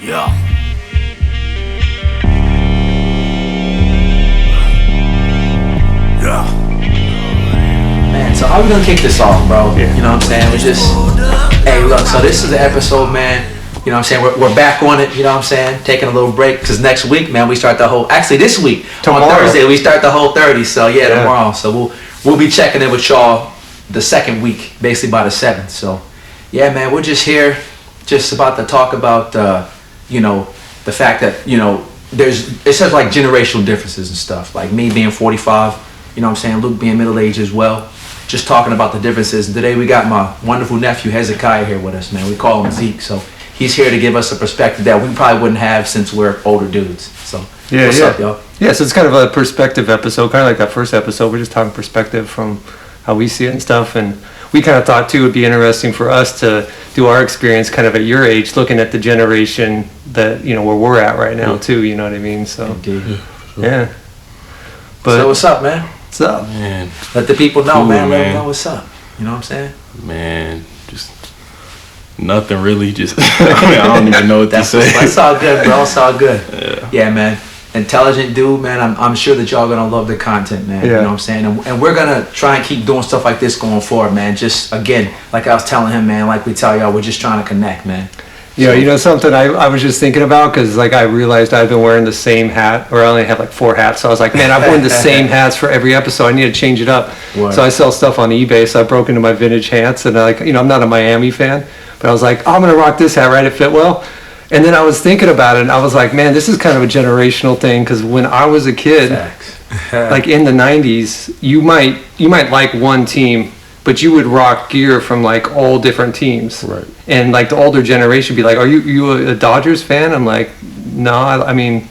Yeah. Yeah. Man, so how we gonna kick this off, bro? Yeah. You know what I'm saying? We just, hey, look, so this is the episode, man. You know what I'm saying? We're back on it, you know what I'm saying? Taking a little break, because next week, man, we start the whole, actually this week, tomorrow. On Thursday, we start the whole 30, so yeah, tomorrow. So we'll be checking in with y'all the second week, basically by the 7th. So yeah, man, we're just here, just about to talk about, you know, the fact that, you know, it says like generational differences and stuff, like me being 45, you know what I'm saying, Luke being middle-aged as well, just talking about the differences. And today we got my wonderful nephew Hezekiah here with us, man. We call him Zeke, so he's here to give us a perspective that we probably wouldn't have since we're older dudes. So what's up, y'all? Yeah, so it's kind of a perspective episode, kind of like that first episode. We're just talking perspective from how we see it and stuff. And we kind of thought, too, it would be interesting for us to do our experience kind of at your age, looking at the generation that, you know, where we're at right now, too. You know what I mean? So, yeah. But so what's up, man? What's up? Man. Let the people know, man. Let them know what's up. You know what I'm saying? Man, just nothing really. Just I don't even know what to say. It's all good, bro. It's all good. Yeah, man. Intelligent dude, man. I'm sure that y'all gonna love the content, man. You know what I'm saying? And we're gonna try and keep doing stuff like this going forward, man. Just again, like I was telling him, man, like we tell y'all, we're just trying to connect, man. Yeah, you know something I was just thinking about, because like I realized I've been wearing the same hat, or I only have like 4 hats. So I was like, man, I've worn the same hats for every episode. I need to change it up. Word. So I sell stuff on eBay. So I broke into my vintage hats, and like, you know, I'm not a Miami fan, but I was like, oh, I'm gonna rock this hat, right? It fit well. And then I was thinking about it, and I was like, man, this is kind of a generational thing, because when I was a kid, like in the 90s, you might like one team, but you would rock gear from like all different teams. Right. And like the older generation would be like, are you a Dodgers fan? I'm like, no, I mean,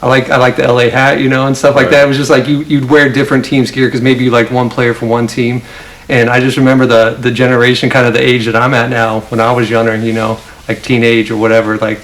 I like the LA hat, you know, and stuff like that. It was just like you'd wear different teams' gear because maybe you liked one player for one team. And I just remember the generation, kind of the age that I'm at now, when I was younger, you know, like teenage or whatever, like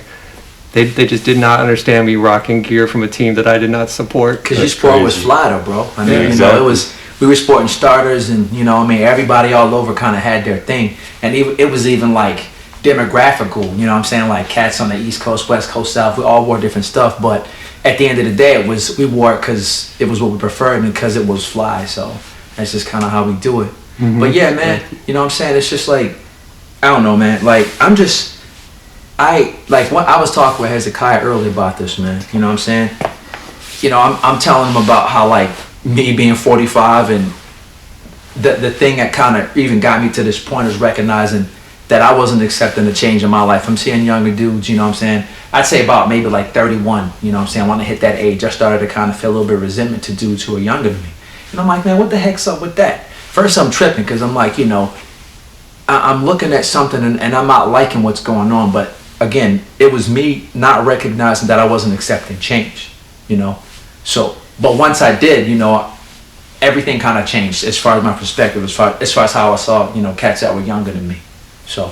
they just did not understand me rocking gear from a team that I did not support. Because your sport was fly though, bro. I mean, you know, we were sporting starters, and you know, I mean, everybody all over kind of had their thing, and it was even like demographical. You know what I'm saying? Like cats on the East Coast, West Coast, South, we all wore different stuff, but at the end of the day, we wore it because it was what we preferred and because it was fly. So that's just kind of how we do it. Mm-hmm. But yeah, man, you know what I'm saying? It's just like, I don't know, man. Like what I was talking with Hezekiah earlier about this, man. You know what I'm saying? You know, I'm telling him about how like me being 45, and the thing that kind of even got me to this point is recognizing that I wasn't accepting the change in my life. I'm seeing younger dudes, you know what I'm saying? I'd say about maybe like 31, you know what I'm saying? I want to hit that age. I started to kind of feel a little bit of resentment to dudes who are younger than me. And I'm like, man, what the heck's up with that? First, I'm tripping because I'm like, you know, I'm looking at something and I'm not liking what's going on. But again, it was me not recognizing that I wasn't accepting change, you know? So, but once I did, you know, everything kind of changed as far as my perspective, as far as how I saw, you know, cats that were younger than me. So,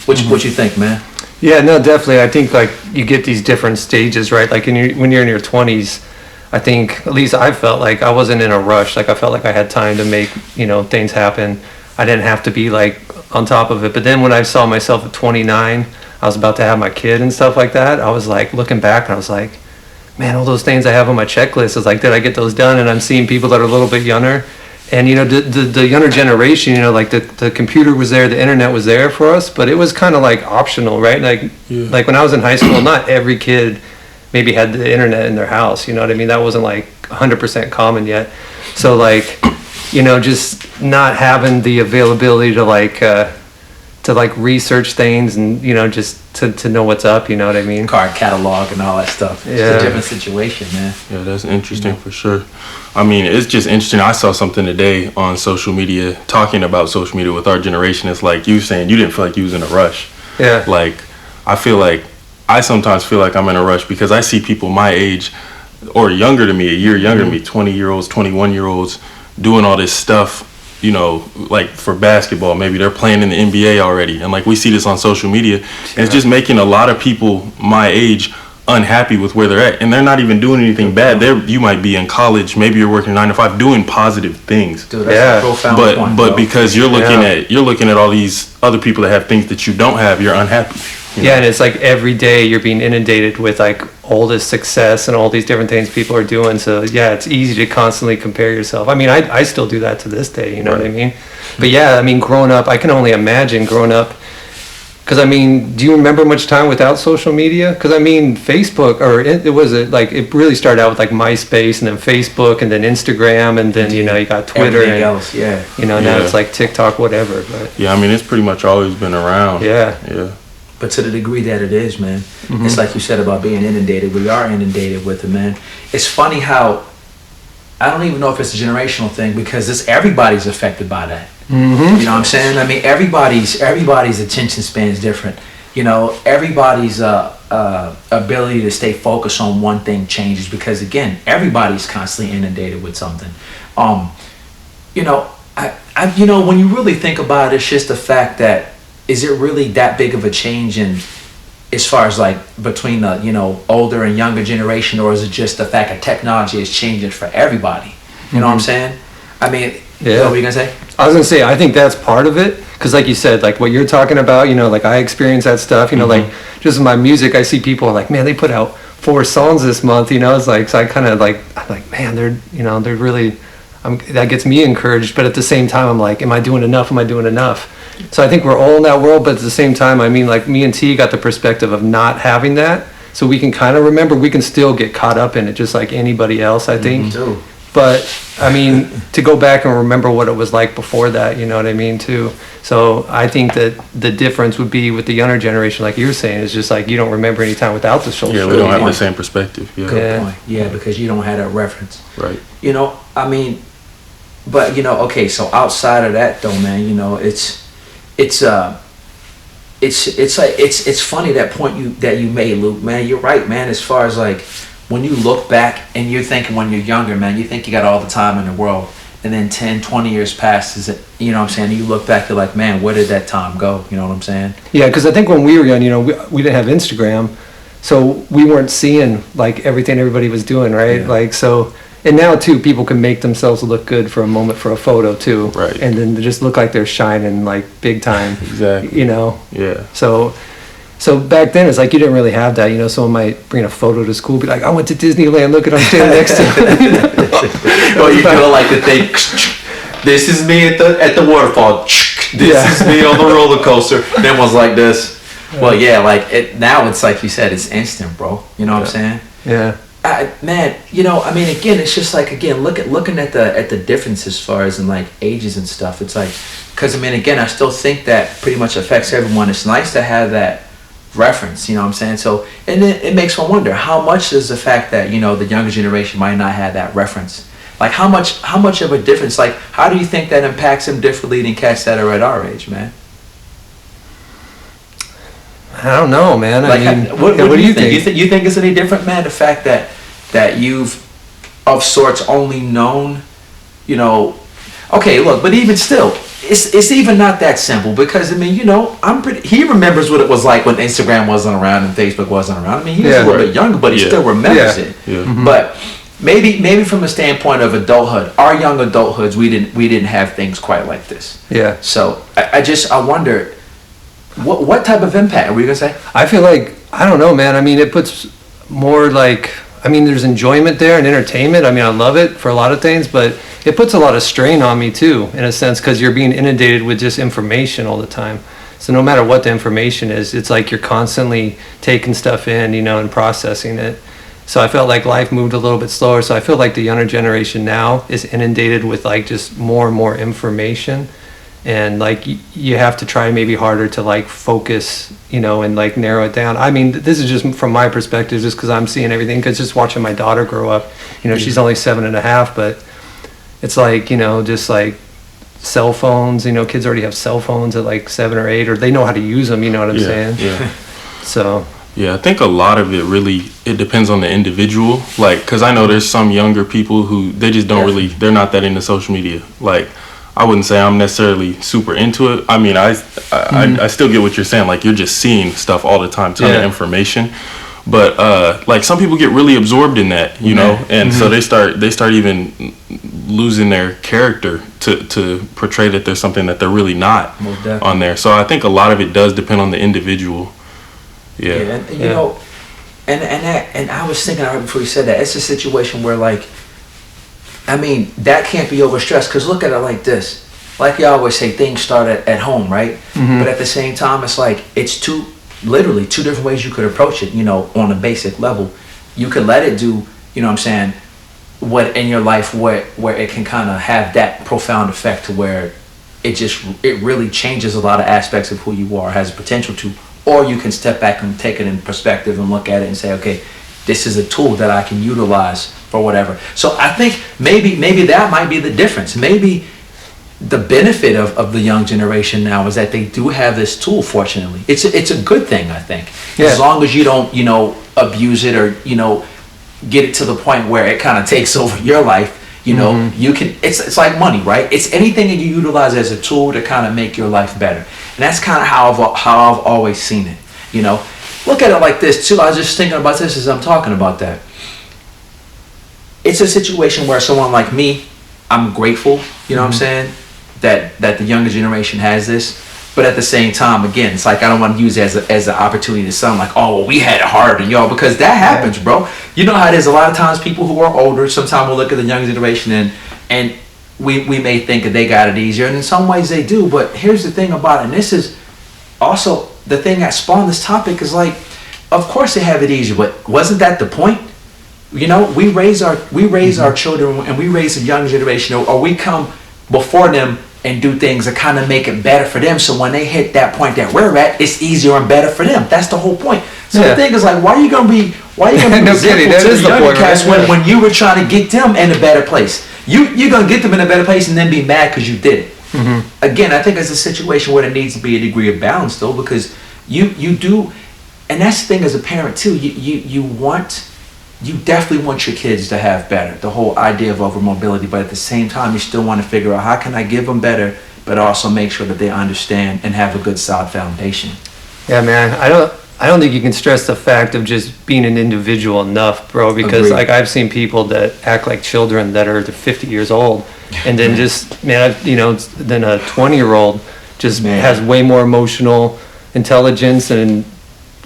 what you think, man? Yeah, no, definitely. I think like you get these different stages, right? Like when you're in your 20s, I think, at least I felt like I wasn't in a rush. Like I felt like I had time to make, you know, things happen. I didn't have to be like on top of it. But then when I saw myself at 29, I was about to have my kid and stuff like that. I was like looking back and I was like, man, all those things I have on my checklist is like, did I get those done? And I'm seeing people that are a little bit younger. And, you know, the younger generation, you know, like the computer was there, the internet was there for us, but it was kind of like optional, right? Like when I was in high school, not every kid maybe had the internet in their house, you know what I mean? That wasn't like 100% common yet. So like, you know, just not having the availability to like research things and, you know, just to know what's up, you know what I mean? Card catalog and all that stuff. It's a different situation, man. Yeah, that's interesting for sure. I mean, it's just interesting. I saw something today on social media talking about social media with our generation. It's like you saying you didn't feel like you was in a rush. Yeah. Like, I sometimes feel like I'm in a rush because I see people my age or younger than me, a year younger than me, 20-year-olds, 21-year-olds doing all this stuff, you know, like for basketball. Maybe they're playing in the NBA already. And like we see this on social media. And it's just making a lot of people my age unhappy with where they're at, and they're not even doing anything bad. You might be in college, maybe you're working 9 to 5 doing positive things. Dude, that's a profound point, but because you're looking at all these other people that have things that you don't have, you're unhappy. Yeah, and it's like every day you're being inundated with like all this success and all these different things people are doing. So yeah, it's easy to constantly compare yourself. I mean, I still do that to this day, you know what I mean? But yeah, I mean, growing up, I can only imagine growing up. Because I mean, do you remember much time without social media? Because I mean, Facebook, or it really started out with like MySpace, and then Facebook, and then Instagram, and then you know you got Twitter, everything and else, yeah. you know now it's like TikTok, whatever. But Yeah, I mean, it's pretty much always been around. yeah, Yeah. But to the degree that it is, man, it's like you said about being inundated. We are inundated with it, man. It's funny how, I don't even know if it's a generational thing, because everybody's affected by that. You know what I'm saying? I mean, everybody's attention span is different. You know, everybody's ability to stay focused on one thing changes, because again, everybody's constantly inundated with something. You know, you know, when you really think about it, it's just the fact that, is it really that big of a change in, as far as like between the, you know, older and younger generation, or is it just the fact that technology is changing for everybody? You know what I'm saying? I mean, you know what you gonna say? I was gonna say, I think that's part of it, because like you said, like what you're talking about, you know, like I experience that stuff, you know, like just in my music, I see people like, man, they put out 4 songs this month, you know, it's like, so I kind of like, I'm like, man, they're really, that gets me encouraged, but at the same time, I'm like, am I doing enough? Am I doing enough? So I think we're all in that world, but at the same time, I mean, like me and T got the perspective of not having that, so we can kind of remember, we can still get caught up in it just like anybody else, I think. But I mean, to go back and remember what it was like before that, you know what I mean, too. So I think that the difference would be with the younger generation, like you're saying, is just like you don't remember any time without the social media. Yeah, we don't have the same perspective. Yeah. Good point. Yeah, because you don't have that reference. Right. You know, I mean, but you know, okay, so outside of that though, man, you know, it's funny that point that you made, Luke, man. You're right, man, as far as like, when you look back and you're thinking when you're younger, man, you think you got all the time in the world. And then 10, 20 years passes, you know what I'm saying? You look back, you're like, man, where did that time go? You know what I'm saying? Yeah, because I think when we were young, you know, we didn't have Instagram. So we weren't seeing like everything everybody was doing, right? Yeah. Like, so, and now too, people can make themselves look good for a moment for a photo too. Right. And then they just look like they're shining like big time. Exactly. You know? Yeah. So back then, it's like you didn't really have that. You know, someone might bring a photo to school, be like, I went to Disneyland, look at I'm standing next to him. Or you feel like the thing, this is me at the waterfall, this is me on the roller coaster, then was like this. Well, yeah, like now it's like you said, it's instant, bro. You know what I'm saying? Yeah. Man, you know, I mean, again, it's just like, again, looking at the difference as far as in like ages and stuff. It's like, because I mean, again, I still think that pretty much affects everyone. It's nice to have that reference, you know what I'm saying? So, and it makes one wonder, how much is the fact that, you know, the younger generation might not have that reference? Like, how much of a difference? Like, how do you think that impacts them differently than cats that are at our age, man? I don't know, man. Like, I mean, what do you think? think? You think it's any different, man? The fact that you've of sorts only known, you know, okay, look, but even still, it's even not that simple, because I mean, you know, he remembers what it was like when Instagram wasn't around and Facebook wasn't around. I mean, he was a little bit younger, but he still remembers it. Yeah. But maybe from a standpoint of adulthood, our young adulthoods, we didn't have things quite like this. Yeah. So I wonder, what type of impact are we gonna say? I feel like, I don't know, man. I mean, it puts more like, I mean, there's enjoyment there and entertainment. I mean, I love it for a lot of things, but it puts a lot of strain on me too, in a sense, because you're being inundated with just information all the time. So no matter what the information is, it's like you're constantly taking stuff in, you know, and processing it. So I felt like life moved a little bit slower. So I feel like the younger generation now is inundated with like just more and more information. And like you have to try maybe harder to like focus, you know, and like narrow it down. I mean, this is just from my perspective, just because I'm seeing everything, because just watching my daughter grow up, you know, she's only 7.5, but it's like, you know, just like cell phones, you know, kids already have cell phones at like 7 or 8, or they know how to use them, you know what I'm saying? Yeah. So. Yeah, I think a lot of it depends on the individual. Like, because I know there's some younger people who, they just don't really, they're not that into social media. Like, I wouldn't say I'm necessarily super into it. I mean, I still get what you're saying. Like, you're just seeing stuff all the time, ton of information. But like, some people get really absorbed in that, you know, and so they start even losing their character to portray that there's something that they're really not on there. So I think a lot of it does depend on the individual. Yeah. And you know, and I was thinking right before you said that, it's a situation where, like, I mean, that can't be overstressed, because look at it like this. Like you always say, things start at home, right? Mm-hmm. But at the same time, it's like, it's literally two different ways you could approach it, you know, on a basic level. You could let it do, you know what I'm saying, what in your life where it can kind of have that profound effect to where it really changes a lot of aspects of who you are, has the potential to. Or you can step back and take it in perspective and look at it and say, okay, this is a tool that I can utilize for whatever. So I think maybe that might be the difference. Maybe the benefit of the young generation now is that they do have this tool, fortunately. It's a good thing, I think. Yeah. As long as you don't, you know, abuse it or, you know, get it to the point where it kind of takes over your life. You know, you can, it's like money, right? It's anything that you utilize as a tool to kind of make your life better. And that's kind of how I've always seen it, you know. Look at it like this, too. I was just thinking about this as I'm talking about that. It's a situation where someone like me, I'm grateful, you know what I'm saying, that the younger generation has this. But at the same time, again, it's like I don't want to use it as an opportunity to sound like, oh, well, we had it harder than y'all, because that happens, bro. You know how it is. A lot of times people who are older, sometimes we'll look at the younger generation and we may think that they got it easier, and in some ways they do. But here's the thing about it, and this is also the thing that spawned this topic, is like, of course they have it easier, but wasn't that the point? You know, we raise our children and we raise the young generation, or we come before them and do things that kind of make it better for them, so when they hit that point that we're at, it's easier and better for them. That's the whole point. So the thing is, like, why are you gonna be no kidding, that is the younger cats, right? when you were trying to get them in a better place? You're gonna get them in a better place and then be mad because you did it. Again, I think it's a situation where there needs to be a degree of balance, though, because you do, and that's the thing as a parent too. You definitely want your kids to have better, the whole idea of over mobility, but at the same time, you still want to figure out how can I give them better, but also make sure that they understand and have a good solid foundation. Yeah, man, I don't think you can stress the fact of just being an individual enough, bro, because Agreed. like I've seen people that act like children that are 50 years old, and then just, man, you know, then a 20-year-old just has way more emotional intelligence and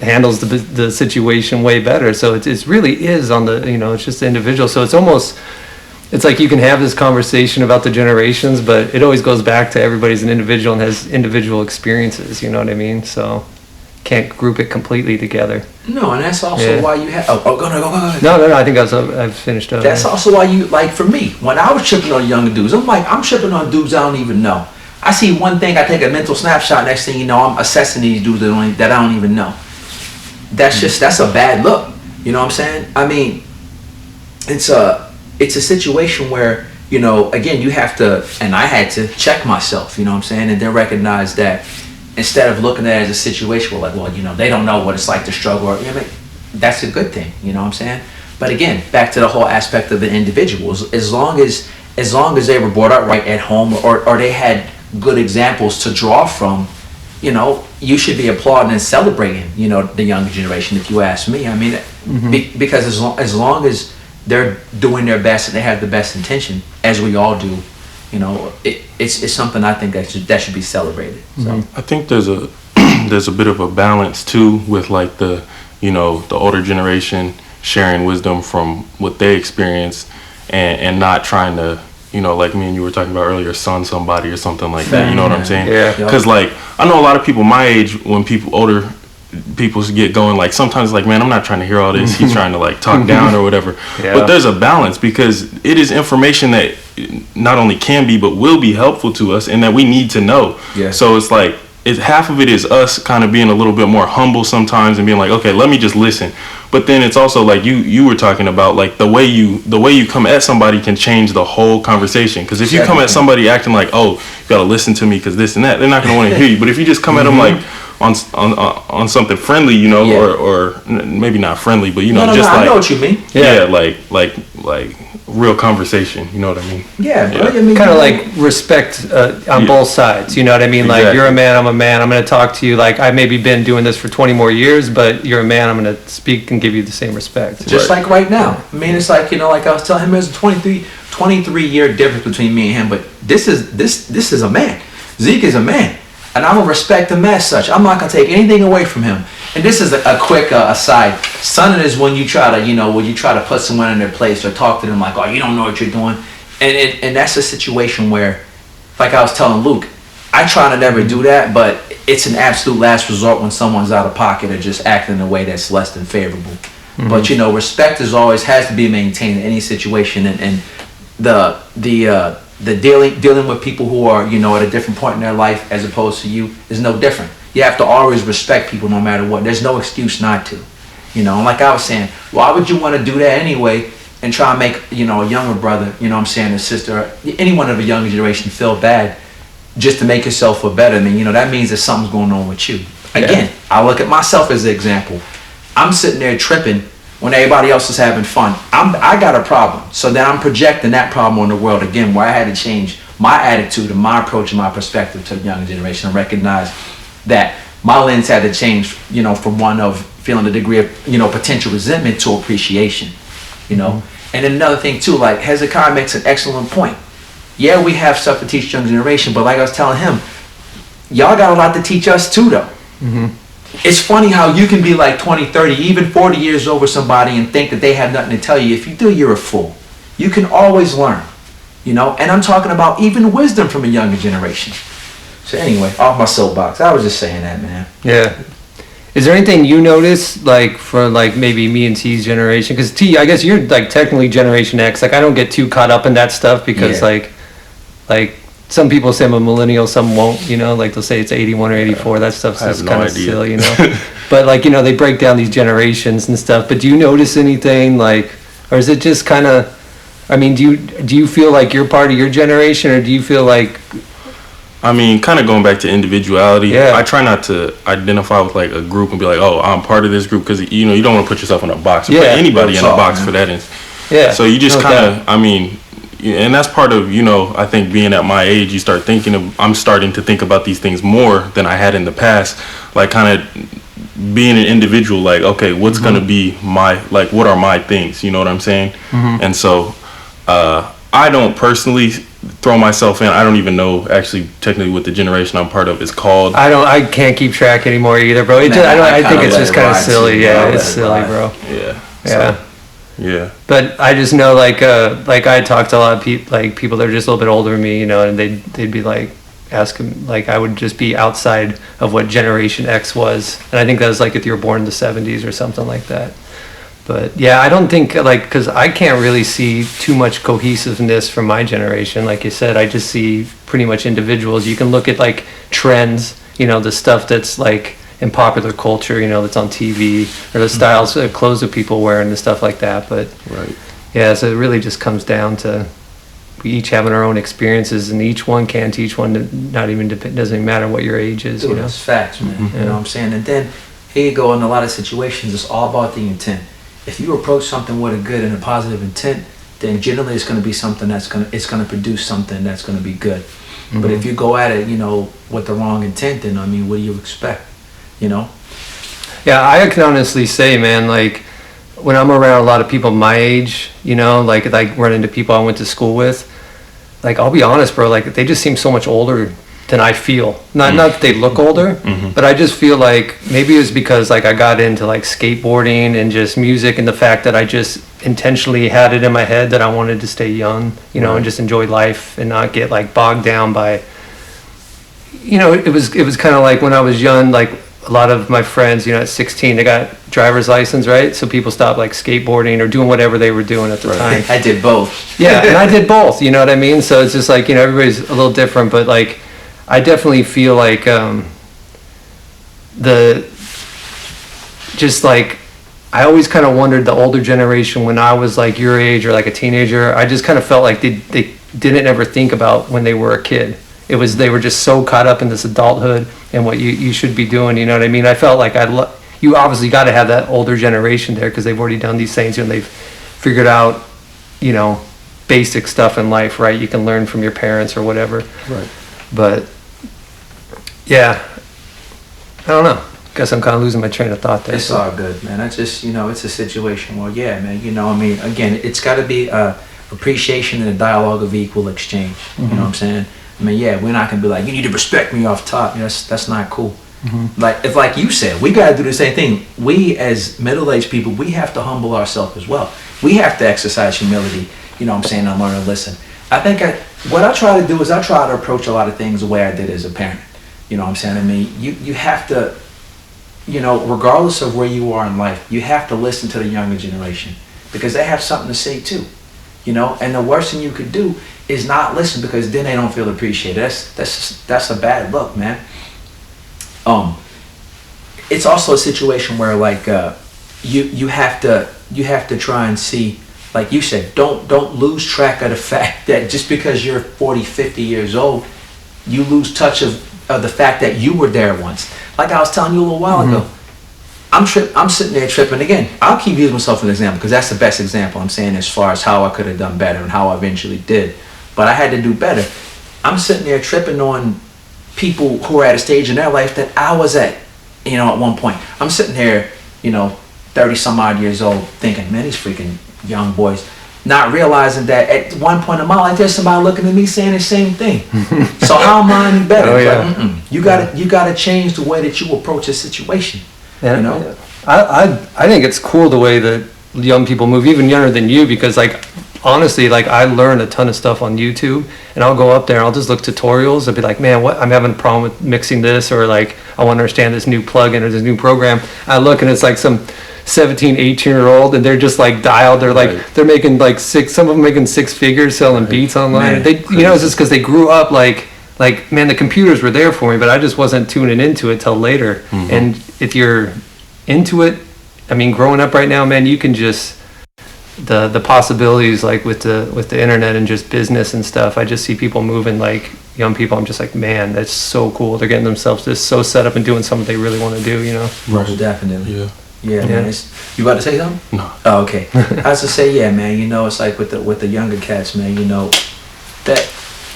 handles the situation way better. So it really is on the, you know, it's just the individual. So it's like you can have this conversation about the generations, but it always goes back to everybody's an individual and has individual experiences, you know what I mean? So can't group it completely together. No, and that's also why you have, go ahead. No, I think I've finished up. That's also why you, like, for me, when I was tripping on younger dudes, I'm tripping on dudes I don't even know. I see one thing, I take a mental snapshot, next thing you know, I'm assessing these dudes that I don't even know. That's a bad look. You know what I'm saying? I mean, it's a situation where, you know, again, you have to, and I had to check myself, you know what I'm saying, and then recognize that instead of looking at it as a situation where, like, well, you know, they don't know what it's like to struggle, or, you know, that's a good thing, you know what I'm saying? But again, back to the whole aspect of the individuals, as long as they were brought up right at home, or they had good examples to draw from, you know, you should be applauding and celebrating, you know, the younger generation, if you ask me. I mean, because as long as they're doing their best and they have the best intention, as we all do, you know, it's something I think that should be celebrated. So I think there's a bit of a balance too with, like, the, you know, the older generation sharing wisdom from what they experienced and not trying to, you know, like me and you were talking about earlier, son somebody or something like that. You know what I'm saying? Yeah. Because, like, I know a lot of people my age, when older people get going, like, sometimes, like, man, I'm not trying to hear all this. He's trying to, like, talk down or whatever. Yeah. But there's a balance, because it is information that not only can be, but will be helpful to us and that we need to know. Yeah. So it's like, half of it is us kind of being a little bit more humble sometimes and being like, okay, let me just listen. But then it's also like you were talking about, like, the way you come at somebody can change the whole conversation. Because if you come at somebody acting like, oh, you gotta listen to me because this and that, they're not gonna want to hear you. But if you just come at them like on something friendly, you know, or maybe not friendly, but, you know, just like, I know what you mean. Yeah, like real conversation, you know what I mean? Yeah, bro. I mean, kind of like respect on both sides, you know what I mean? Like, you're a man, I'm a man, I'm going to talk to you like I've maybe been doing this for 20 more years, but you're a man, I'm going to speak and give you the same respect. Just like right now. I mean, it's like, you know, like I was telling him, there's a 23-year difference between me and him, but this is a man. Zeke is a man. and I'm gonna respect him as such. I'm not gonna take anything away from him. And this is a quick aside. Sunning is when you try to put someone in their place or talk to them like, oh, you don't know what you're doing, and that's a situation where, like I was telling Luke, I try to never do that, but it's an absolute last resort when someone's out of pocket or just acting in a way that's less than favorable. But respect is always has to be maintained in any situation, and the dealing with people who are at a different point in their life as opposed to you is no different. You have to always respect people no matter what. There's no excuse not to. And like I was saying, why would you want to do that anyway and try and make a younger brother, a sister, anyone of a younger generation feel bad just to make yourself feel better? I mean, that means that something's going on with you. Again, I look at myself as an example. I'm sitting there tripping when everybody else is having fun. I got a problem. So then I'm projecting that problem on the world again, where I had to change my attitude and my approach and my perspective to the younger generation and recognize that my lens had to change, from one of feeling a degree of, potential resentment to appreciation, And then another thing too, like Hezekiah makes an excellent point. Yeah, we have stuff to teach younger generation, but like I was telling him, y'all got a lot to teach us too, though. It's funny how you can be like 20, 30, even 40 years over somebody and think that they have nothing to tell you. If you do, you're a fool. You can always learn, And I'm talking about even wisdom from a younger generation. So anyway, off my soapbox. I was just saying that, man. Yeah. Is there anything you notice, like, for, like, maybe me and T's generation? Because, T, I guess you're, like, technically Generation X. Like, I don't get too caught up in that stuff because, like, some people say I'm a millennial, some won't, Like, they'll say it's 81 or 84. That stuff's just kind of silly, But, like, they break down these generations and stuff. But do you notice anything, like, or is it just kind of, I mean, do you feel like you're part of your generation, or do you feel like... I mean, kind of going back to individuality, I try not to identify with like a group and be like, oh, I'm part of this group, because you don't want to put yourself in a box or put anybody in a box for that. So you just kind of, I mean, and that's part of, I think being at my age, I'm starting to think about these things more than I had in the past, like kind of being an individual, like, okay, what's going to be what are my things, you know what I'm saying? And so I don't personally throw myself in. I don't even know actually technically what the generation I'm part of is called. I can't keep track anymore either, bro. I think it's just kind of silly. It's silly, bro. Yeah. But I just know, like I talked to a lot of people that are just a little bit older than me, and they'd be like asking, like, I would just be outside of what Generation X was, and I think that was like if you were born in the 70s or something like that. But yeah, I don't think, like, because I can't really see too much cohesiveness from my generation. Like you said, I just see pretty much individuals. You can look at like trends, the stuff that's like in popular culture, that's on TV, or the styles of clothes that people wear and the stuff like that. But yeah, so it really just comes down to we each having our own experiences, and each one can teach one. Not even doesn't even matter what your age is. Dude, that's facts, man. You know what I'm saying? And then here you go. In a lot of situations, it's all about the intent. If you approach something with a good and a positive intent, then generally it's going to be something it's going to produce something that's going to be good. But if you go at it, with the wrong intent, then I mean, what do you expect? Yeah, I can honestly say, man, like when I'm around a lot of people my age, like run into people I went to school with, like I'll be honest, bro, like they just seem so much older than I feel. Not that they look older, but I just feel like maybe it was because like I got into like skateboarding and just music, and the fact that I just intentionally had it in my head that I wanted to stay young, and just enjoy life and not get like bogged down by, it was kind of like when I was young, like a lot of my friends, at 16, they got driver's license, right? So people stopped like skateboarding or doing whatever they were doing at the time. I did both. Yeah, and I did both, you know what I mean? So it's just like, everybody's a little different, but like, I definitely feel like I always kind of wondered the older generation when I was like your age or like a teenager, I just kind of felt like they didn't ever think about when they were a kid. They were just so caught up in this adulthood and what you should be doing, you know what I mean? I felt like you obviously got to have that older generation there because they've already done these things and they've figured out, basic stuff in life, right? You can learn from your parents or whatever. Right. But yeah, I don't know. Guess I'm kind of losing my train of thought there. It's all good, man. That's just, it's a situation where, yeah, man, again, it's got to be appreciation and a dialogue of equal exchange. You know what I'm saying? I mean, yeah, we're not gonna be like, you need to respect me off top. That's not cool. Like, if, like you said, we gotta do the same thing. We as middle-aged people, we have to humble ourselves as well. We have to exercise humility, you know what I'm saying, and learn to listen. I think what I try to do is I try to approach a lot of things the way I did as a parent. You know what I'm saying? I mean, you have to, you know, regardless of where you are in life, you have to listen to the younger generation because they have something to say too, you know. And the worst thing you could do is not listen because then they don't feel appreciated. That's a bad look, man. It's also a situation where like you have to try and see, like you said, don't lose track of the fact that just because you're 40, 50 years old, you lose touch of the fact that you were there once. Like I was telling you a little while ago, I'm sitting there tripping. Again, I'll keep using myself as an example because that's the best example I'm saying as far as how I could have done better and how I eventually did. But I had to do better. I'm sitting there tripping on people who are at a stage in their life that I was at, you know, at one point. I'm sitting here, you know, 30 some odd years old thinking, man, these freaking young boys, not realizing that at one point in my life there's somebody looking at me saying the same thing. So how am I any better? Oh, yeah. Like, you gotta change the way that you approach a situation. Yeah, you know? I think it's cool the way that young people move, even younger than you, because like honestly, like I learn a ton of stuff on YouTube, and I'll go up there and I'll just look tutorials. I'll be like, man, what I'm having a problem with mixing this, or like I want to understand this new plugin or this new program. I look and it's like some 17, 18-year-old, and they're just like dialed. They're like they're making like some of them making six figures selling beats online. Man, they, you know, it's just because they grew up like man, the computers were there for me, but I just wasn't tuning into it till later. And if you're into it, I mean, growing up right now, man, you can just the possibilities like with the internet and just business and stuff. I just see people moving, like young people. I'm just like, man, that's so cool. They're getting themselves just so set up and doing something they really want to do, you know. Most definitely. Yeah, Yeah. man. You about to say something? No. Oh, okay. I was to say, yeah, man. You know, it's like with the younger cats, man. You know, that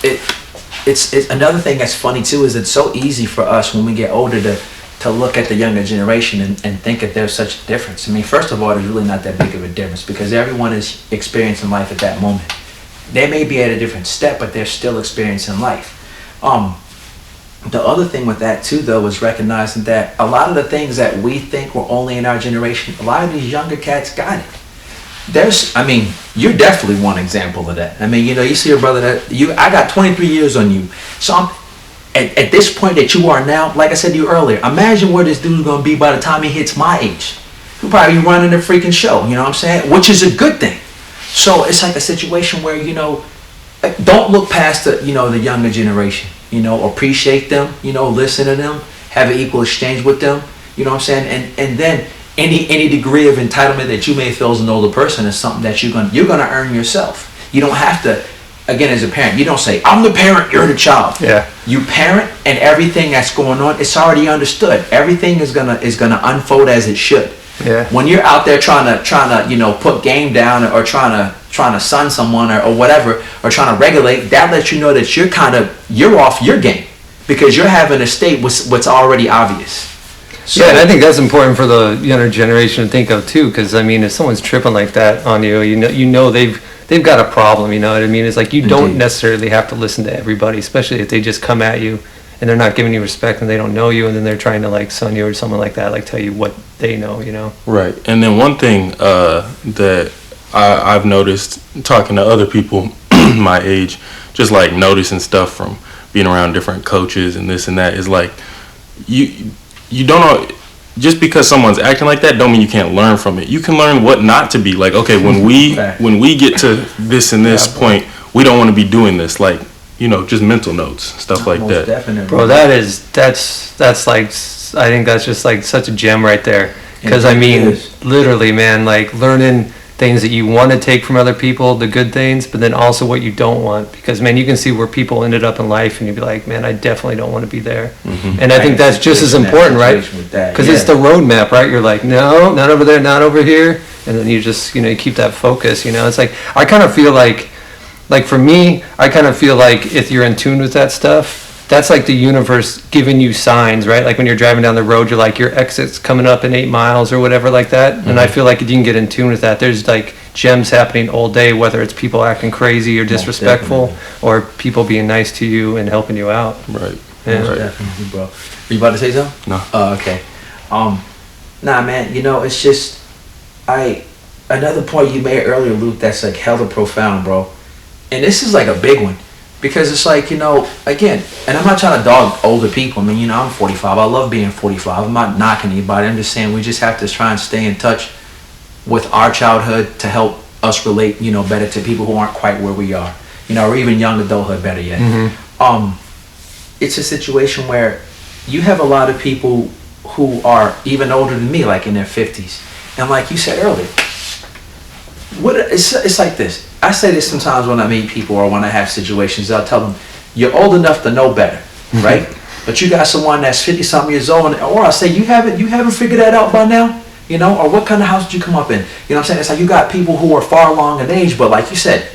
it's another thing that's funny too is it's so easy for us when we get older to look at the younger generation and think that there's such a difference. I mean, first of all, there's really not that big of a difference because everyone is experiencing life at that moment. They may be at a different step, but they're still experiencing life. The other thing with that too, though, is recognizing that a lot of the things that we think were only in our generation, a lot of these younger cats got it. I mean, you're definitely one example of that. I mean, you know, you see your brother I got 23 years on you. So at this point that you are now, like I said to you earlier, imagine where this dude's going to be by the time he hits my age. He'll probably be running a freaking show, you know what I'm saying? Which is a good thing. So it's like a situation where, you know, don't look past the younger generation. You know, appreciate them, you know, listen to them, have an equal exchange with them, you know what I'm saying? And then any degree of entitlement that you may feel as an older person is something that you're gonna earn yourself. You don't have to, again, as a parent, you don't say, I'm the parent, you're the child. Yeah. You parent, and everything that's going on, it's already understood. Everything is gonna unfold as it should. Yeah. When you're out there trying to you know, put game down or trying to sun someone or whatever, or trying to regulate, that lets you know that you're off your game because you're having to state what's already obvious. So, yeah, and I think that's important for the younger generation to think of too, because I mean, if someone's tripping like that on you, you know they've got a problem. You know what I mean? It's like you don't necessarily have to listen to everybody, especially if they just come at you and they're not giving you respect and they don't know you, and then they're trying to like son you or something like that, like tell you what they know, you know. Right. And then one thing that I've noticed talking to other people my age, just like noticing stuff from being around different coaches and this and that, is like you don't know, just because someone's acting like that don't mean you can't learn from it. You can learn what not to be. Like, okay, when we get to this and this point, we don't want to be doing this. Like, you know, just mental notes, stuff like that. Definitely. Bro, that's like, I think that's just like such a gem right there. Because I mean, literally, man, like learning things that you want to take from other people, the good things, but then also what you don't want. Because, man, you can see where people ended up in life and you'd be like, man, I definitely don't want to be there. Mm-hmm. And I think that's just as important, right? Because it's the roadmap, right? You're like, no, not over there, not over here. And then you just, you know, you keep that focus, you know. It's like, I kind of feel like for me, I kind of feel like if you're in tune with that stuff, that's like the universe giving you signs, right? Like when you're driving down the road, you're like, your exit's coming up in 8 miles or whatever like that. Mm-hmm. And I feel like if you can get in tune with that, there's like gems happening all day, whether it's people acting crazy or disrespectful, or people being nice to you and helping you out. Right. Yeah. Right. Definitely, bro. Are you about to say something? No. Oh, okay. Nah, man. You know, it's just another point you made earlier, Luke. That's like hella profound, bro. And this is like a big one. Because it's like, you know, again, and I'm not trying to dog older people. I mean, you know, I'm 45. I love being 45. I'm not knocking anybody. I'm just saying we just have to try and stay in touch with our childhood to help us relate, you know, better to people who aren't quite where we are. You know, or even young adulthood, better yet. It's a situation where you have a lot of people who are even older than me, like in their 50s. And like you said earlier, it's like this. I say this sometimes when I meet people or when I have situations. I'll tell them, you're old enough to know better, right? But you got someone that's 50-something years old, or I say, you haven't figured that out by now, you know? Or what kind of house did you come up in? You know what I'm saying? It's like you got people who are far along in age, but like you said,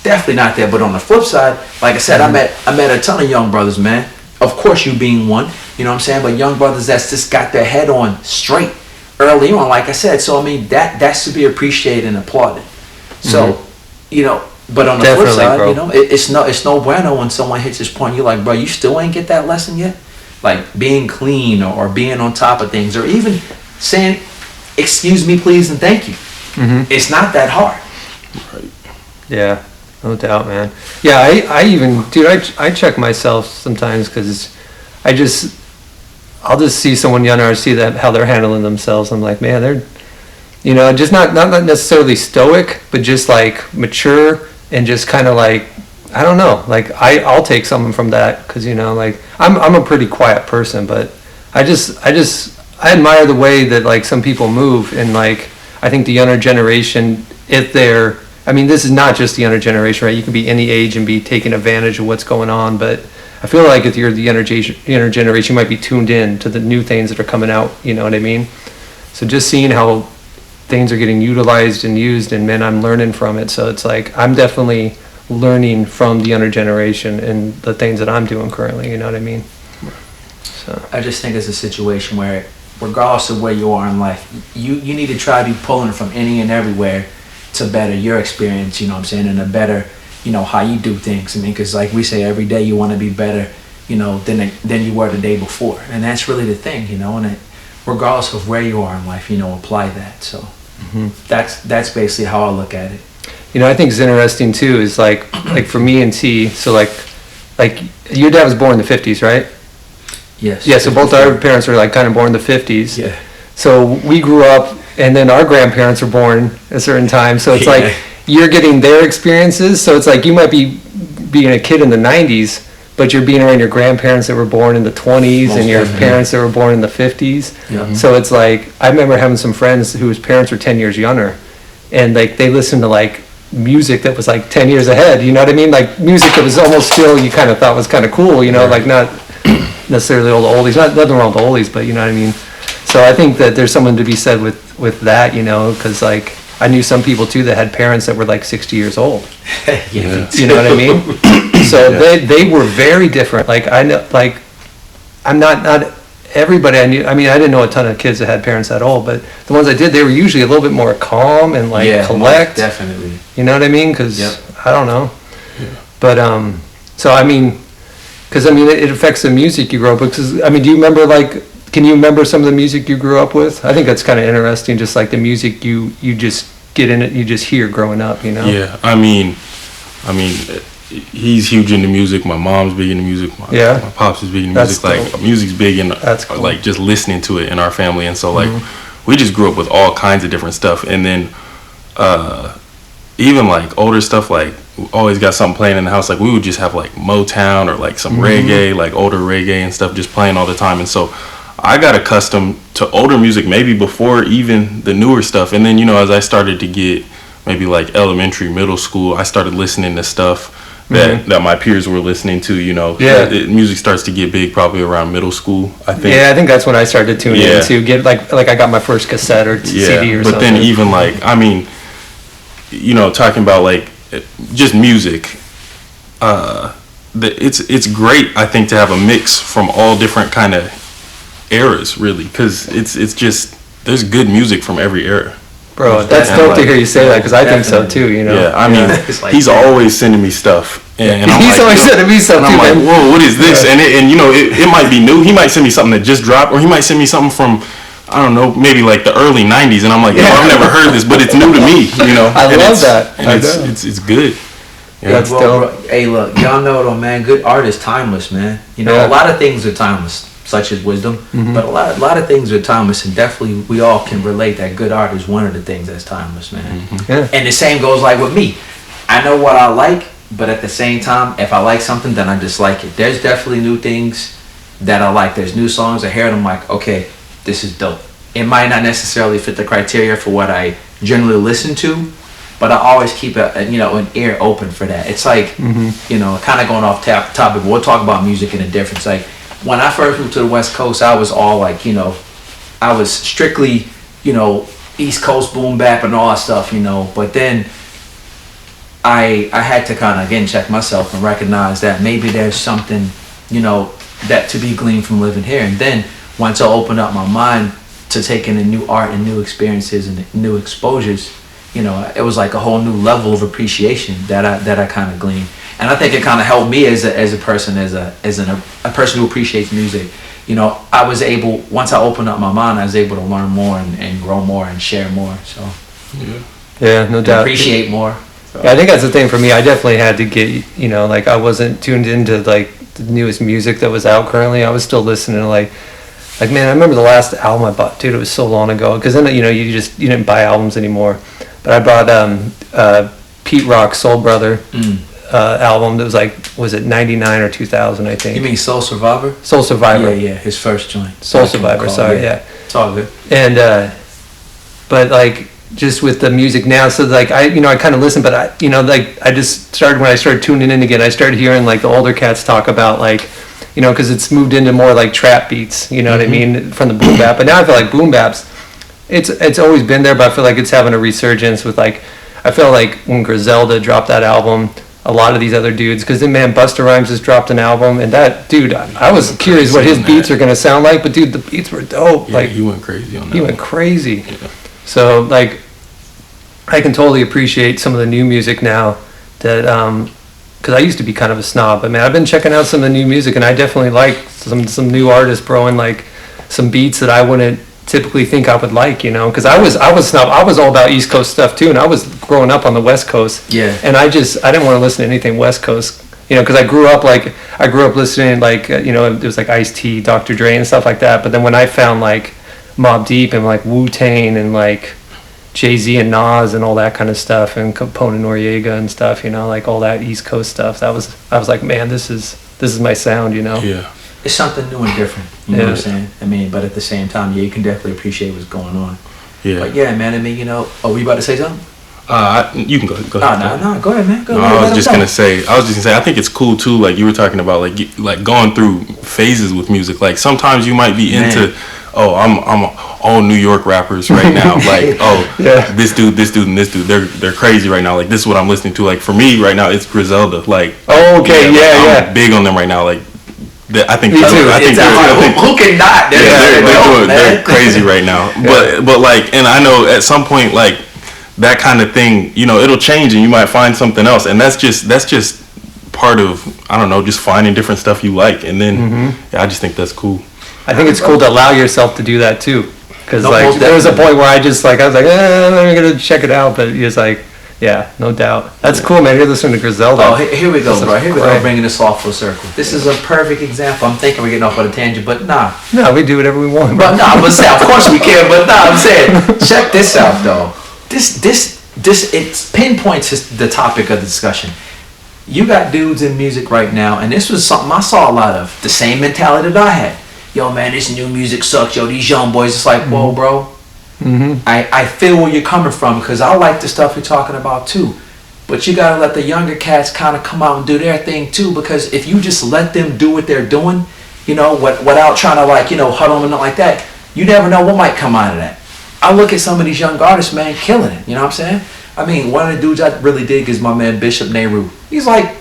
definitely not there. But on the flip side, like I said, I met a ton of young brothers, man. Of course, you being one, you know what I'm saying? But young brothers that's just got their head on straight early on, like I said. So I mean, that's to be appreciated and applauded. So, you know, but on the flip side, bro, you know, it's no bueno when someone hits this point. You're like, bro, you still ain't get that lesson yet? Like being clean or being on top of things, or even saying, excuse me, please, and thank you. It's not that hard. Right. Yeah, no doubt, man. Yeah, I even, dude, I check myself sometimes because I'll just see someone younger, I see that how they're handling themselves. I'm like, man, they're, you know, just not necessarily stoic, but just like mature and just kind of like, I don't know, like I'll take something from that because, you know, like I'm a pretty quiet person, but I admire the way that like some people move. And like I think the younger generation, if they're, I mean, this is not just the younger generation, right? You can be any age and be taking advantage of what's going on, but I feel like if you're the younger generation, you might be tuned in to the new things that are coming out, you know what I mean? So just seeing how things are getting utilized and used, and man, I'm learning from it. So it's like I'm definitely learning from the younger generation and the things that I'm doing currently, you know what I mean? So I just think it's a situation where, regardless of where you are in life, you need to try to be pulling from any and everywhere to better your experience, you know what I'm saying, and to better, you know, how you do things. I mean, because like we say, every day you want to be better, you know, than you were the day before. And that's really the thing, you know, and regardless of where you are in life, you know, apply that. So that's basically how I look at it. You know, I think it's interesting too, is like for me and T, so like your dad was born in the 50s, right? Yes. Yeah, so both our parents were like kind of born in the 50s. Yeah. So we grew up, and then our grandparents were born at a certain time. So it's like you're getting their experiences. So it's like you might be being a kid in the 90s, but you're being around your grandparents that were born in the 20s and your parents that were born in the 50s. Yeah. So it's like I remember having some friends whose parents were 10 years younger, and like they listened to like music that was like 10 years ahead. You know what I mean? Like music that was almost still you kind of thought was kind of cool. You know, like not necessarily all the oldies. Nothing wrong with the oldies, but you know what I mean. So I think that there's something to be said with that, you know, because like I knew some people too that had parents that were like 60 years old. Yeah. You know what I mean? So they were very different. Like I know, like I'm not everybody I knew. I mean, I didn't know a ton of kids that had parents that old, but the ones I did, they were usually a little bit more calm and like collect. Definitely. You know what I mean? Because I don't know. Yeah. But so I mean, because I mean it affects the music you grow up with. Because I mean, do you remember like? Can you remember some of the music you grew up with? I think that's kind of interesting, just like the music you just get in it, you just hear growing up, you know? Yeah, I mean, he's huge into music. My mom's big into music. My pops is big into music. Like, music's big in, cool. Like, just listening to it in our family. And so, like, we just grew up with all kinds of different stuff. And then, even, like, older stuff, like, we always got something playing in the house. Like, we would just have, like, Motown or, like, some reggae, like, older reggae and stuff just playing all the time. And so I got accustomed to older music maybe before even the newer stuff. And then, you know, as I started to get maybe like elementary, middle school, I started listening to stuff that my peers were listening to, you know. Yeah. Music starts to get big probably around middle school, I think. Yeah, I think that's when I started tuning in to get like I got my first cassette or CD or something. But then even like, I mean, you know, talking about like just music, it's great, I think, to have a mix from all different kind of eras, really, because it's just there's good music from every era. Bro, that's dope to hear you say that, because I think so Definitely. too, you know? Yeah, I mean, It's like, he's yeah. always sending me stuff. And I'm He's like, always yo. sending me stuff And I'm too, like, man. whoa, what is this? Yeah. And you know, it might be new. He might send me something that just dropped, or he might send me something from, I don't know, maybe like the early 90s. And I'm like, yo, I've never heard this, but it's new to me, you know? I And love it's- that. And I it's, know. it's good. Yeah. That's Well, dope. bro, hey, look, y'all know though, man. Good art is timeless, man. You know, Yeah. a lot of things are timeless, such as wisdom, but a lot of things are timeless, and definitely we all can relate that good art is one of the things that's timeless, man. Yeah. And the same goes like with me. I know what I like, but at the same time, if I like something, then I dislike it. There's definitely new things that I like. There's new songs. I hear them, like, okay, this is dope. It might not necessarily fit the criteria for what I generally listen to, but I always keep an ear open for that. It's like, you know, kind of going off topic. We'll talk about music in a difference. Like, when I first moved to the West Coast, I was all like, you know, I was strictly, you know, East Coast boom bap and all that stuff, you know. But then I had to kind of, again, check myself and recognize that maybe there's something, you know, that to be gleaned from living here. And then once I opened up my mind to taking in new art and new experiences and new exposures, you know, it was like a whole new level of appreciation that I kind of gleaned. And I think it kind of helped me as a person, as a person who appreciates music. You know, I was able, once I opened up my mind, I was able to learn more and grow more and share more. So Yeah, no doubt. appreciate more. So. Yeah, I think that's the thing for me. I definitely had to get, you know, like I wasn't tuned into like the newest music that was out currently. I was still listening to like man, I remember the last album I bought, dude, it was so long ago. Because then, you know, you didn't buy albums anymore. But I bought Pete Rock's Soul Brother album that was like, was it 99 or 2000, I think. You mean Soul Survivor? Soul Survivor. Yeah, his first joint. Soul Survivor, sorry, yeah. It's all good. And but like just with the music now, so like I kind of listen, but I just started, when I started tuning in again, I started hearing like the older cats talk about like, you know, because it's moved into more like trap beats, you know what I mean, from the boom bap. But now I feel like boom baps, it's always been there, but I feel like it's having a resurgence with like, I feel like when Griselda dropped that album, a lot of these other dudes, because then man, Busta Rhymes just dropped an album, and that dude, I was curious what his beats are gonna sound like, but dude, the beats were dope. Yeah, like he went crazy on that. he went crazy. Yeah. So like, I can totally appreciate some of the new music now that because I used to be kind of a snob, but man, I've been checking out some of the new music, and I definitely like some new artists, bro, and like some beats that I wouldn't typically think I would like, you know, because I was snob. I was all about East Coast stuff too, and I was growing up on the West Coast. Yeah. And I didn't want to listen to anything West Coast, you know, because I grew up listening like you know, it was like Ice-T, Dr. Dre, and stuff like that. But then when I found like Mobb Deep and like Wu-Tang and like Jay-Z and Nas and all that kind of stuff, and Capone and Noriega and stuff, you know, like all that East Coast stuff, I was like, man, this is my sound, you know. Yeah. It's something new and different. You know what I'm saying? I mean, but at the same time, yeah, you can definitely appreciate what's going on. Yeah. But yeah, man, I mean, you know, oh, we about to say something? You can go ahead. No, go ahead, man. Go No, ahead. I was just gonna say, I think it's cool too. Like you were talking about, like going through phases with music. Like sometimes you might be into, I'm all New York rappers right now. Like, this dude, and this dude, they're crazy right now. Like this is what I'm listening to. Like for me right now, it's Griselda. Like, I'm big on them right now. Like, I think Me too. Who can not? They're crazy right now. But like, and I know at some point like that kind of thing, you know, it'll change and you might find something else, and that's just part of, I don't know, just finding different stuff you like, and then I just think that's cool. I think it's cool to allow yourself to do that too, because No, like most there was a definitely. point where I was like, I'm gonna check it out, but it's like, yeah, no doubt. That's cool, man. You're listening to Griselda. Oh, here we go, This is bro. Here we great. go, bringing this off full circle. This is a perfect example. I'm thinking we're getting off on a tangent, but nah. No, we do whatever we want, Bro, bro. nah, I'm gonna say, of course we can, but nah, I'm saying, check this out, though. This, it pinpoints the topic of the discussion. You got dudes in music right now, and this was something I saw a lot of. The same mentality that I had. Yo, man, this new music sucks. Yo, these young boys, it's like, whoa, bro. I feel where you're coming from, because I like the stuff you're talking about, too. But you gotta let the younger cats kind of come out and do their thing, too, because if you just let them do what they're doing, you know, without trying to, like, you know, huddle them and like that, you never know what might come out of that. I look at some of these young artists, man, killing it. You know what I'm saying? I mean, one of the dudes I really dig is my man Bishop Nehru. He's like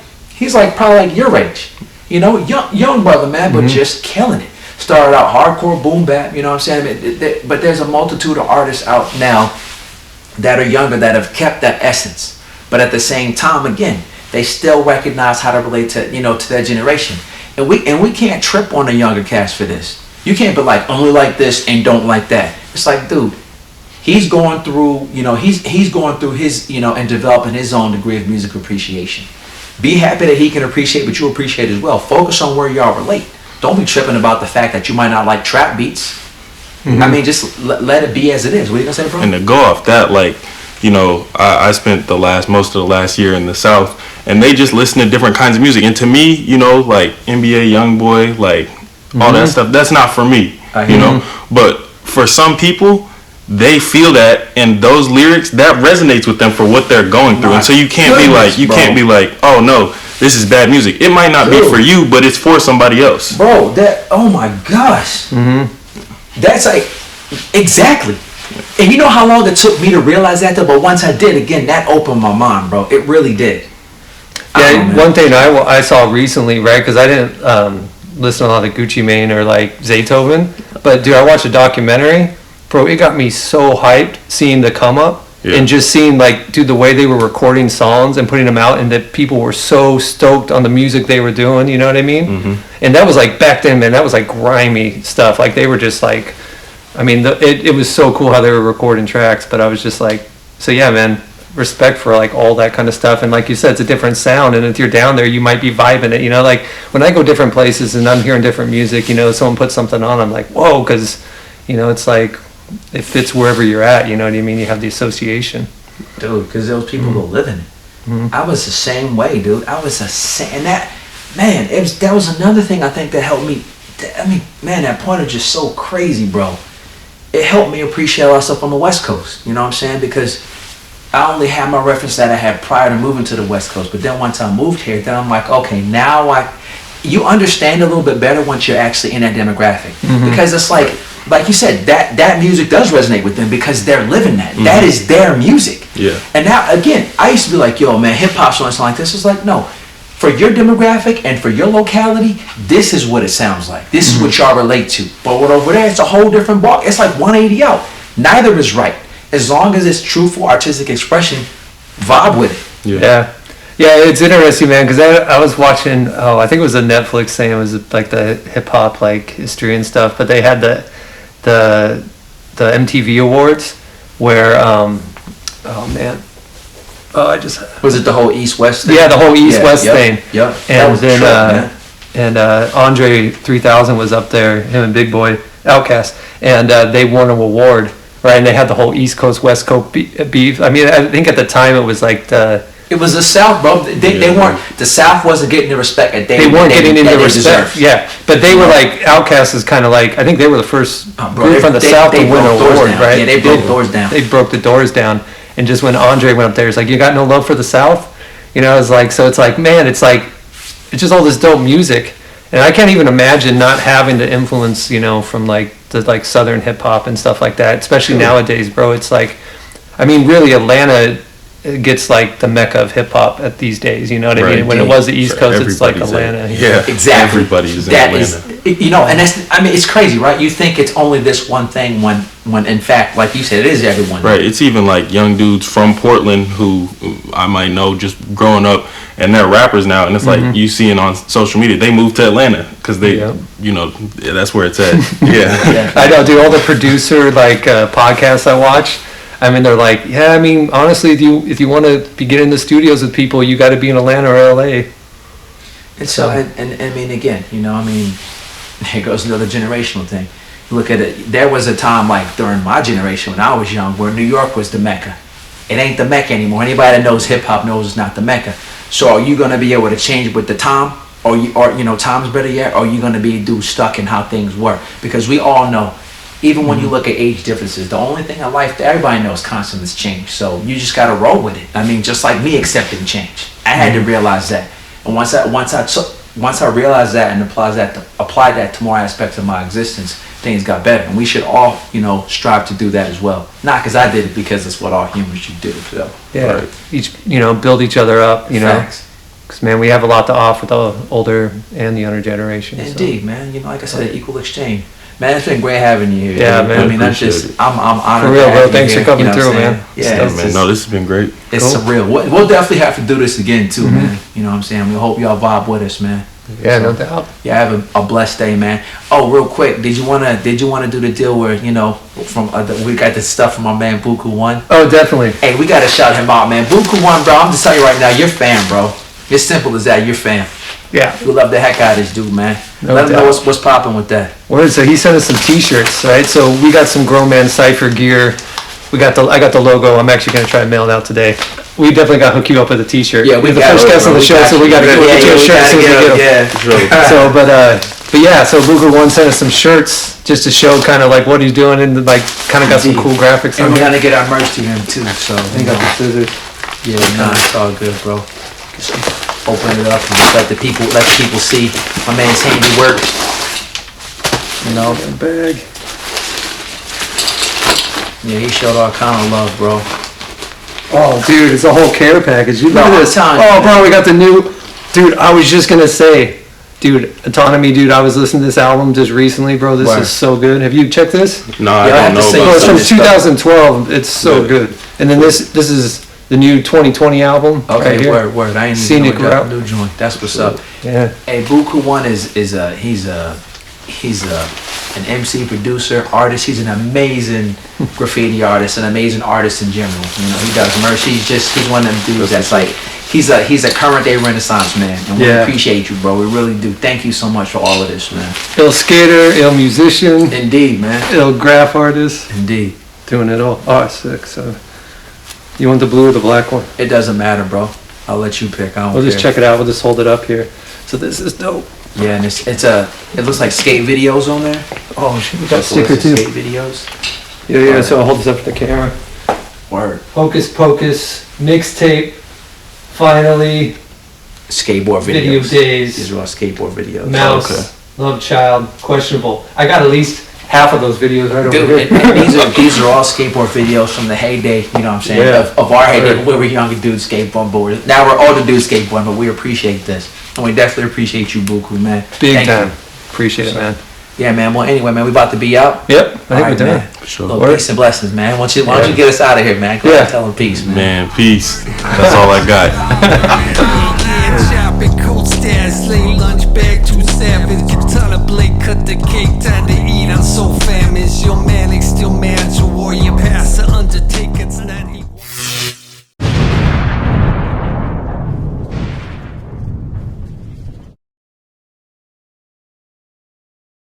probably like your age. You know, young brother, man, but just killing it. Started out hardcore boom bap, you know what I'm saying? But there's a multitude of artists out now that are younger that have kept that essence, but at the same time, again, they still recognize how to relate to to their generation, and we can't trip on the younger cast for this. You can't be like only like this and don't like that. It's like, dude, he's going through he's going through his and developing his own degree of music appreciation. Be happy that he can appreciate what you appreciate as well. Focus on where y'all relate. Don't be tripping about the fact that you might not like trap beats. Mm-hmm. I mean, just let it be as it is. What are you gonna say, bro? And to go off that, like, I spent most of the last year in the South, and they just listen to different kinds of music. And to me, like NBA YoungBoy, like all that stuff, that's not for me. But for some people, they feel that, and those lyrics that resonates with them for what they're going through. And so you can't be like, oh no, this is bad music. It might not be for you, but it's for somebody else. Bro, oh my gosh. That's like, exactly. And you know how long it took me to realize that though? But once I did, again, that opened my mind, bro. It really did. Yeah, one thing I saw recently, right, because I didn't listen to a lot of Gucci Mane or like Zaytoven, but dude, I watched a documentary. Bro, it got me so hyped seeing the come up and just seeing like, dude, the way they were recording songs and putting them out, and that people were so stoked on the music they were doing, you know what I mean? Mm-hmm. And that was like, back then, man, that was like grimy stuff. Like they were just like, I mean, it was so cool how they were recording tracks, but I was just like, so yeah, man, respect for like all that kind of stuff. And like you said, it's a different sound, and if you're down there, you might be vibing it, like when I go different places and I'm hearing different music, someone puts something on, I'm like, whoa, because, it's like, it fits wherever you're at, you know what I mean? You have the association. Dude, because those people go live in it. Mm-hmm. I was the same way, dude. I was the same. And that was another thing I think that helped me. I mean, man, that point is just so crazy, bro. It helped me appreciate a lot of stuff on the West Coast. You know what I'm saying? Because I only had my reference that I had prior to moving to the West Coast. But then once I moved here, then I'm like, okay, now you understand a little bit better once you're actually in that demographic. Mm-hmm. Because it's like you said, that music does resonate with them because they're living that. Mm-hmm. That is their music. Yeah. And now, again, I used to be like, yo, man, hip-hop songs like this. It's like, no. For your demographic and for your locality, this is what it sounds like. This is what y'all relate to. But over there, it's a whole different ball. It's like 180 out. Neither is right. As long as it's truthful artistic expression, vibe with it. Yeah. Yeah, it's interesting, man, because I was watching, I think it was a Netflix thing. It was like the hip-hop like history and stuff. But they had the MTV Awards where, was it the whole East-West thing? Yeah, the whole East-West thing. Yep. And Andre 3000 was up there, him and Big Boy, Outkast, and they won an award, right? And they had the whole East Coast, West Coast beef. I mean, I think at the time it was like it was the South, bro. They weren't. The South wasn't getting the respect that they weren't getting any respect. Yeah, but they were like, Outkast is kind of like, I think they were the first group from the South to win an award, right? Yeah, they broke doors down. They broke the doors down, and just when Andre went up there, it's like, you got no love for the South, It's like, so it's like, man, it's just all this dope music, and I can't even imagine not having the influence, from like the like Southern hip hop and stuff like that, especially nowadays, bro. It's like, I mean, really, Atlanta gets like the mecca of hip hop at these days, you know what I mean? When it was the East Coast, it's like Atlanta. Yeah, exactly. Everybody's in Atlanta. And that's, I mean, it's crazy, right? You think it's only this one thing when in fact, like you said, it is everyone. Right. It's even like young dudes from Portland who I might know just growing up, and they're rappers now, and it's like you seeing on social media, they moved to Atlanta because they, that's where it's at. Yeah. I know, dude. All the producer like podcasts I watch. I mean, they're like, yeah, I mean, honestly, if you want to be getting in the studios with people, you got to be in Atlanta or LA. And so, and I mean, again, here goes another generational thing. Look at it. There was a time like during my generation when I was young where New York was the Mecca. It ain't the Mecca anymore. Anybody that knows hip hop knows it's not the Mecca. So are you going to be able to change with the time? Or time's better yet? Or are you going to be stuck in how things were? Because we all know, even when you look at age differences, the only thing in life that everybody knows constant is change. So you just got to roll with it. I mean, just like me accepting change. I had to realize that. And once I realized that and applied that to more aspects of my existence, things got better. And we should all, strive to do that as well. Not because I did it, because it's what all humans should do. So. Yeah. Right. Each, build each other up, Facts. Because, man, we have a lot to offer the older and the younger generation. Indeed, man. Like I said, equal exchange. Man, it's been great having you here. Yeah, dude. man. I mean, that's Appreciate just, I'm honored. For real, to have bro. you Thanks here, for coming you know through, what I'm man. saying? Yeah, Yeah, it's man. just- No, this has been great. It's Cool. surreal. We'll definitely have to do this again too, man. You know what I'm saying? We hope y'all vibe with us, man. Yeah, no doubt. Yeah, have a blessed day, man. Oh, real quick, did you wanna do the deal where from we got the stuff from our man Bukue One? Oh, definitely. Hey, we gotta shout him out, man. Bukue One, bro. I'm just telling you right now, you're fan, bro. It's simple as that. You're fan. Yeah. We love the heck out of this dude, man. No Let him know doubt. what's popping with that. Word. So he sent us some T-shirts, right? So we got some Grown Man Cypher gear. I got the logo. I'm actually gonna try and mail it out today. We definitely got to hook you up with a T-shirt. Yeah, we You're the got first it, guest bro. on the We show, got so you. we got to get you a shirt as soon as we get them. Yeah. So, but yeah, so Bukue One sent us some shirts just to show kind of like what he's doing and like kind of got some cool graphics And on we're here. gonna get our merch to him too. So He got the scissors. yeah, nah, it's all good, bro. Just open it up and just let the people see my man's handiwork. You know. Bag. Yeah, he showed all kind of love, bro. Oh, dude, it's a whole care package. You look No, at I'm this. telling you, Oh, bro, we got the new. Dude, I was just gonna say, dude, Autonomy, dude. I was listening to this album just recently, bro. This Word. is so good. Have you checked this? No, I Yeah, I have don't to know say Oh, about it's so. from that. This stuff. 2012. It's so Good. good. And then this is the new 2020 album. Okay, right here. word. I ain't Scenic even know that Route. new joint. That's what's up. Yeah. Hey, Bukue One he's an MC, producer, artist. He's an amazing graffiti artist, an amazing artist in general. You know, he does merch. He's one of them dudes that's like he's a current day Renaissance man, and we Yeah. appreciate you, bro. We really do. Thank you so much for all of this, man. Ill skater, ill musician, Indeed, man. ill graph artist, Indeed. doing it all. Oh, sick. So, you want the blue or the black one? It doesn't matter, bro. I'll let you pick. I don't We'll just care. check it out. We'll just hold it up here. So this is dope. Yeah, and it looks like skate videos on there. Oh shit, we got a So sticker it's the too. Skate videos. Yeah. So I'll hold this up to the camera. Word. Hocus Pocus mixtape. Finally, Skateboard videos. video days. These are all skateboard videos. Mouse, okay. Love Child, questionable. I got at least half of those videos right Dude, over and here. these are all skateboard videos from the heyday, you know what I'm saying, Yeah. of our heyday. Right. We were younger dudes skateboarding, but now we're older dudes skateboarding, but we appreciate this. And we definitely appreciate you, Bukue, man. Big Thank time. you. Appreciate it, man. Yeah, man. Well, anyway, man, we about to be out. Yep, I think All we're right, done. man. For sure. Little peace and blessings, man. Why don't you get us out of here, man? Go ahead and tell them peace, man. Man, peace. That's all I got. Shopping, cold stairs, lay lunch bag, too savage. Ton of blade, cut the cake, time to eat. I'm so famished. Your manic, still man.